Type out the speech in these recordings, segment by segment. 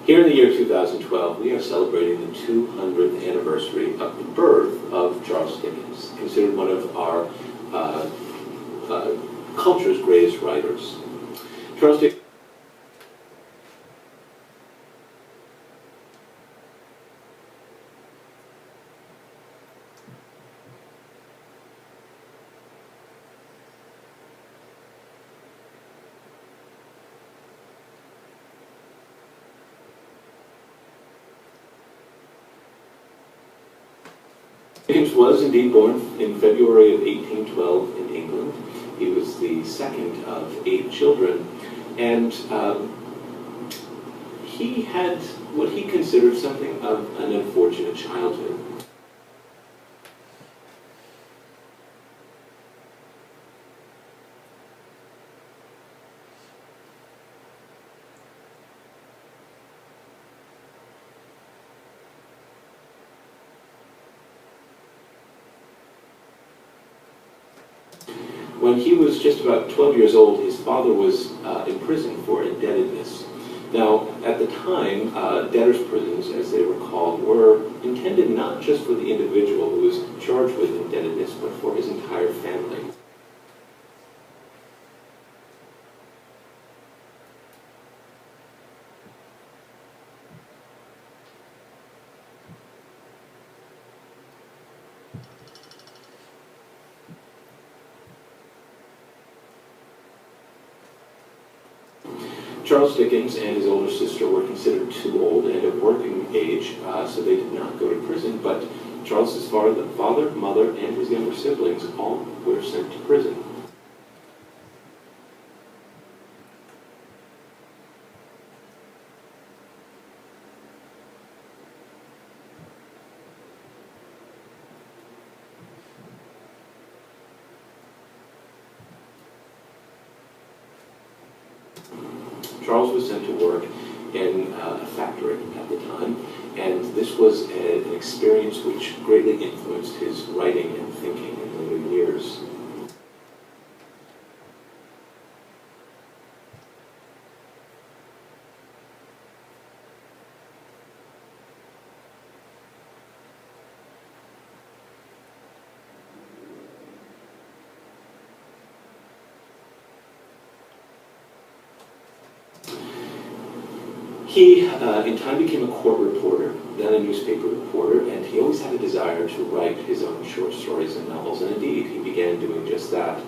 Here in the year 2012, we are celebrating the 200th anniversary of the birth of Charles Dickens, considered one of our culture's greatest writers. Charles Dickens was indeed born in February of 1812 in England. He was the second of 8 children, and he had what he considered something of an unfortunate childhood. When he was just about 12 years old, his father was imprisoned for indebtedness. Now, at the time, debtors' prisons, as they were called, were intended not just for the individual who was charged with indebtedness, but for his entire family. Charles Dickens and his older sister were considered too old and of working age, so they did not go to prison, but Charles's father, mother, and his younger siblings all were sent to prison. Charles was sent to work in a factory at the time, and this was an experience which greatly influenced his writing and thinking in later years. He, in time, became a court reporter, then a newspaper reporter, and he always had a desire to write his own short stories and novels, and indeed, he began doing just that.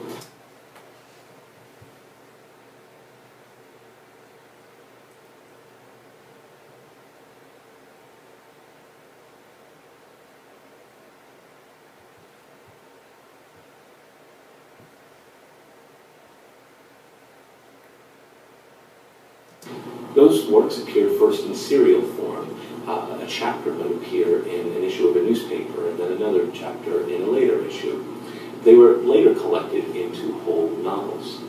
Those works appeared first in serial form. A chapter would appear in an issue of a newspaper, and then another chapter in a later issue. They were later collected into whole novels.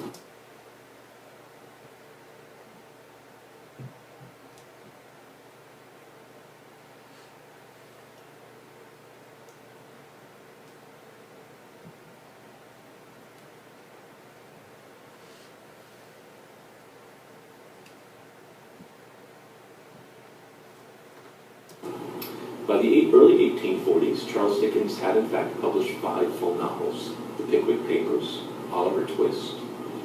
By the early 1840s, Charles Dickens had in fact published 5 full novels: The Pickwick Papers, Oliver Twist,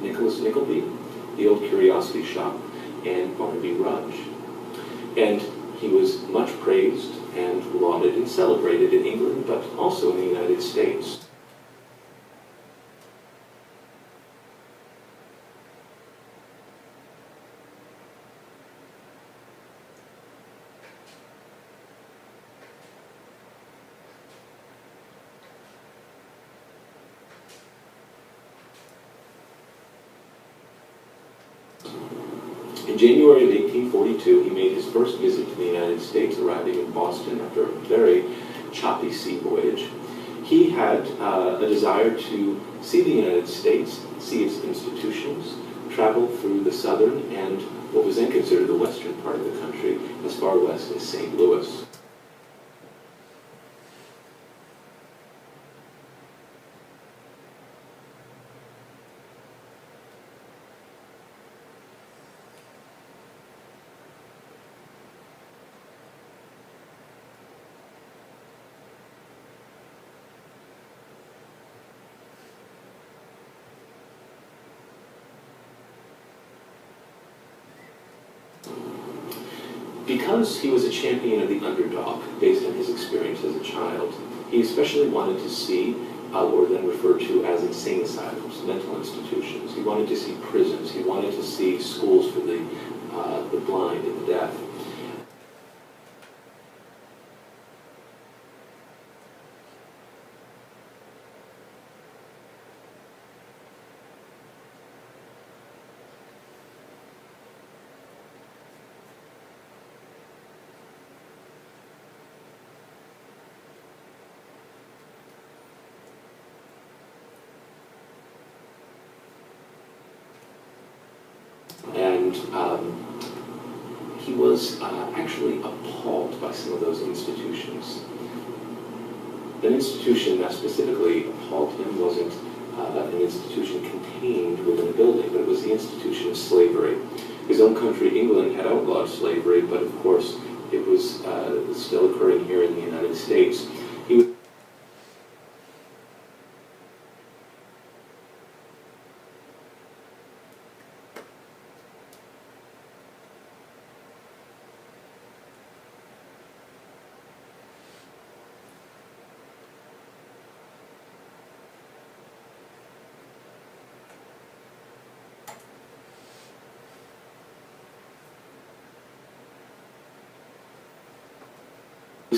Nicholas Nickleby, The Old Curiosity Shop, and Barnaby Rudge. And he was much praised and lauded and celebrated in England, but also in the United States. In January of 1842, he made his first visit to the United States, arriving in Boston after a very choppy sea voyage. He had a desire to see the United States, see its institutions, travel through the southern and what was then considered the western part of the country, as far west as St. Louis. Because he was a champion of the underdog, based on his experience as a child, he especially wanted to see what were then referred to as insane asylums, mental institutions. He wanted to see prisons. He wanted to see schools for the blind and the deaf. And he was actually appalled by some of those institutions. An institution that specifically appalled him wasn't an institution contained within a building, but it was the institution of slavery. His own country, England, had outlawed slavery, but of course it was still occurring here in the United States. He was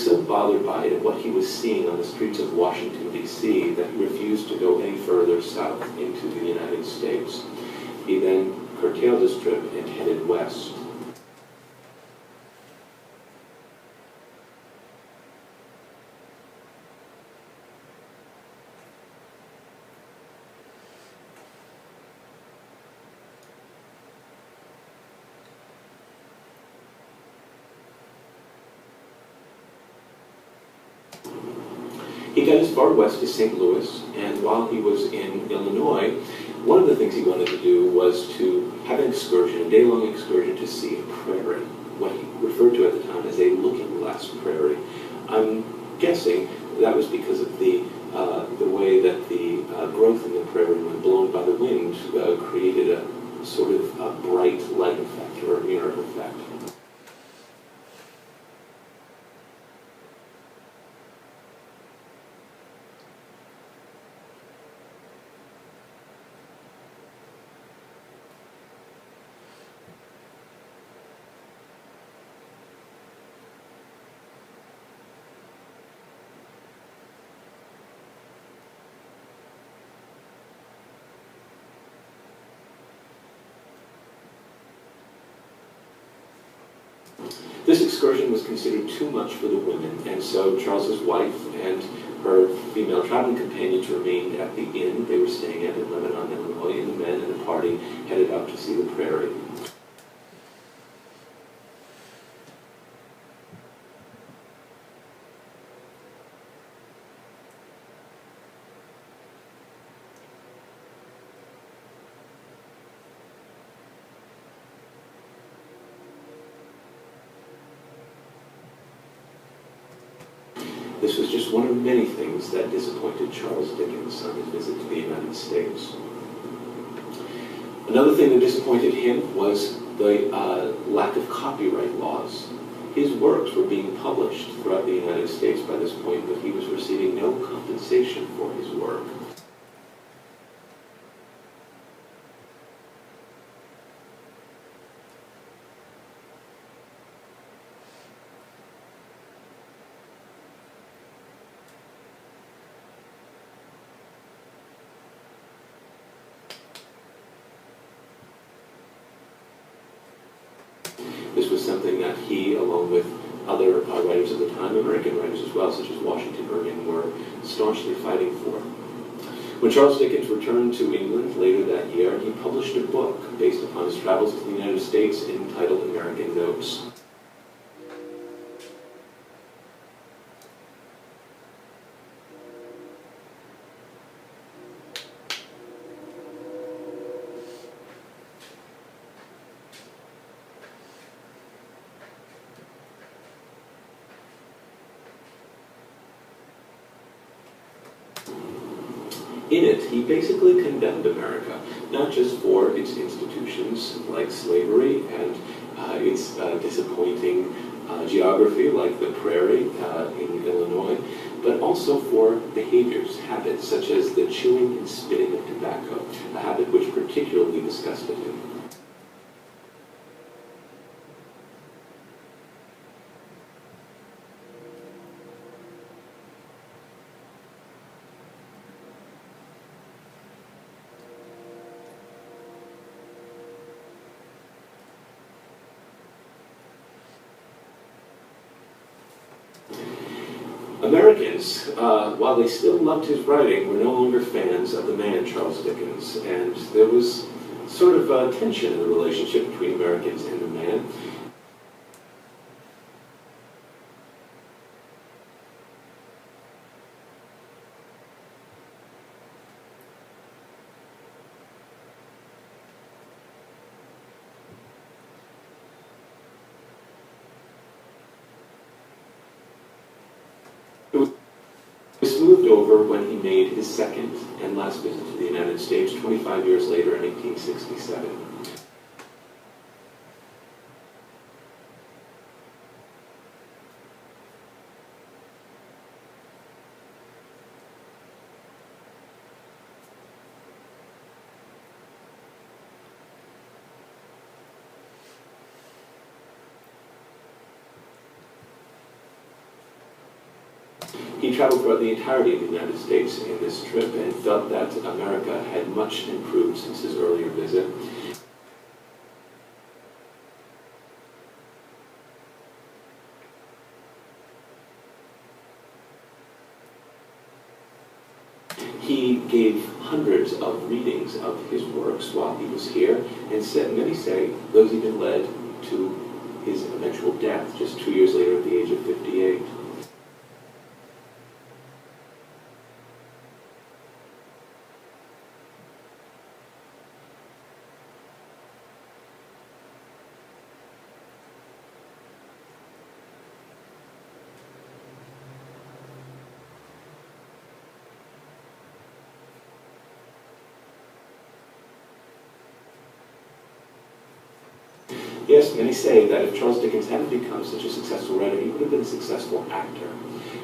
so bothered by it and what he was seeing on the streets of Washington, D.C., that he refused to go any further south into the United States. He then curtailed his trip and headed west. He got as far west as St. Louis, and while he was in Illinois, one of the things he wanted to do was to have an excursion, a day-long excursion to see a prairie, what he referred to at the time as a looking-glass prairie. I'm guessing that was because of the way that the growth in the prairie, when blown by the wind, created a sort of a bright light effect or a mirror effect. This excursion was considered too much for the women, and so Charles's wife and her female traveling companions remained at the inn they were staying at in Lebanon, Illinois, and the men and the party headed out to see the prairie. This was just one of many things that disappointed Charles Dickens on his visit to the United States. Another thing that disappointed him was the lack of copyright laws. His works were being published throughout the United States by this point, but he was receiving no compensation for his work. This was something that he, along with other writers of the time, American writers as well, such as Washington Irving, were staunchly fighting for. When Charles Dickens returned to England later that year, he published a book based upon his travels to the United States entitled American Notes. In it, he basically condemned America, not just for its institutions like slavery and It's disappointing geography, like the prairie in Illinois, but also for behaviors, habits, such as the chewing and spitting of tobacco, a habit which particularly disgusted him. Americans, while they still loved his writing, were no longer fans of the man Charles Dickens, and there was sort of a tension in the relationship between Americans and the man. It was smoothed over when he made his second and last visit to the United States 25 years later in 1867. He traveled throughout the entirety of the United States in this trip and felt that America had much improved since his earlier visit. He gave hundreds of readings of his works while he was here, and many say those even led to his eventual death just 2 years later at the age of 58. Yes, many say that if Charles Dickens hadn't become such a successful writer, he would have been a successful actor.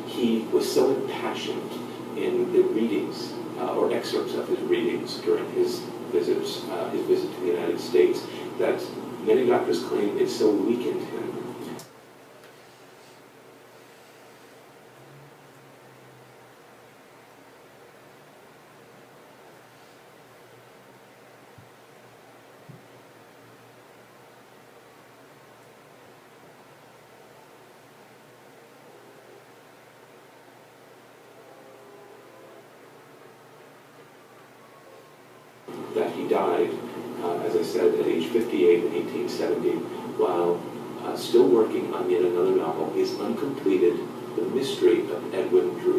He was so impassioned in the readings, or excerpts of his readings during his visit to the United States, that many doctors claim it so weakened him that he died, as I said, at age 58 in 1870, while still working on yet another novel, his uncompleted The Mystery of Edwin Drood.